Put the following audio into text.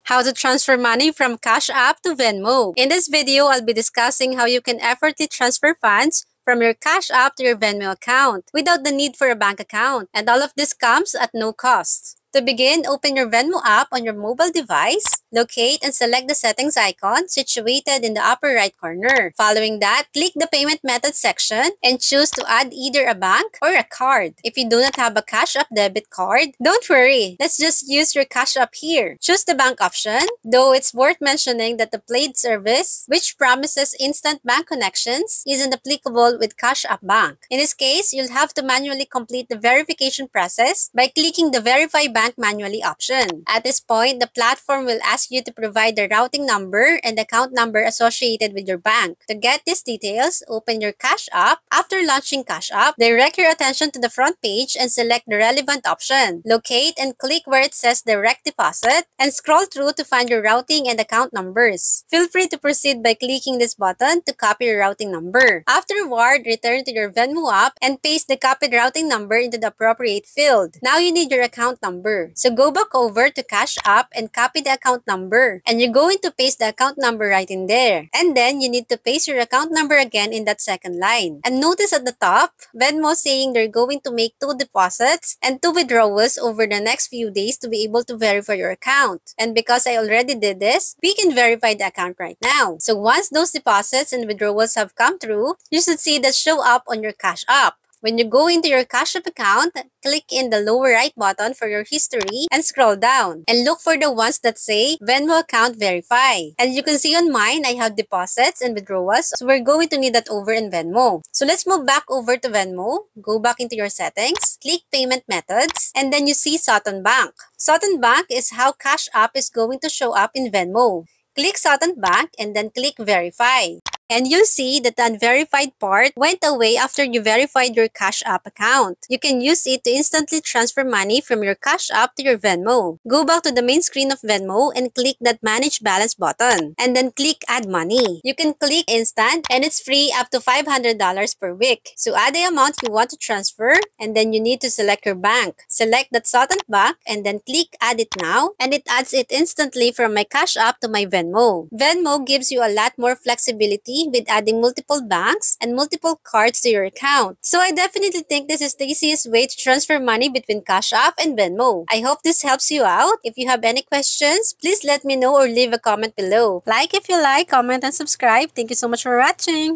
How to transfer money from Cash App to Venmo. In this video, I'll be discussing how you can effortlessly transfer funds from your Cash App to your Venmo account without the need for a bank account. And all of this comes at no cost. To begin, open your Venmo app on your mobile device, locate and select the settings icon situated in the upper right corner. Following that, click the payment method section and choose to add either a bank or a card. If you do not have a Cash App debit card, don't worry, let's just use your Cash App here. Choose the bank option, though it's worth mentioning that the Played service, which promises instant bank connections, isn't applicable with Cash App Bank. In this case, you'll have to manually complete the verification process by clicking the Verify Bank Manually option. At this point, the platform will ask you to provide the routing number and account number associated with your bank. To get these details, open your Cash App. After launching Cash App, direct your attention to the front page and select the relevant option. Locate and click where it says Direct Deposit and scroll through to find your routing and account numbers. Feel free to proceed by clicking this button to copy your routing number. Afterward, return to your Venmo app and paste the copied routing number into the appropriate field. Now you need your account number. So go back over to Cash App and copy the account number. And you're going to paste the account number right in there. And then you need to paste your account number again in that second line. And notice at the top, Venmo saying they're going to make 2 deposits and 2 withdrawals over the next few days to be able to verify your account. And because I already did this, we can verify the account right now. So once those deposits and withdrawals have come through, you should see that show up on your Cash App. When you go into your Cash App account, click in the lower right button for your history and scroll down. And look for the ones that say Venmo account verify. And you can see on mine, I have deposits and withdrawals. So we're going to need that over in Venmo. So let's move back over to Venmo. Go back into your settings, click payment methods, and then you see Sutton Bank. Sutton Bank is how Cash App is going to show up in Venmo. Click Sutton Bank and then click verify. And you'll see that the unverified part went away after you verified your Cash App account. You can use it to instantly transfer money from your Cash App to your Venmo. Go back to the main screen of Venmo and click that Manage Balance button. And then click Add Money. You can click Instant and it's free up to $500 per week. So add the amount you want to transfer and then you need to select your bank. Select that Sutton Bank and then click Add It Now and it adds it instantly from my Cash App to my Venmo. Venmo gives you a lot more flexibility with adding multiple banks and multiple cards to your account. So I definitely think this is the easiest way to transfer money between Cash App and Venmo. I hope this helps you out. If you have any questions, please let me know or leave a comment below. Like if you like, comment and subscribe. Thank you so much for watching.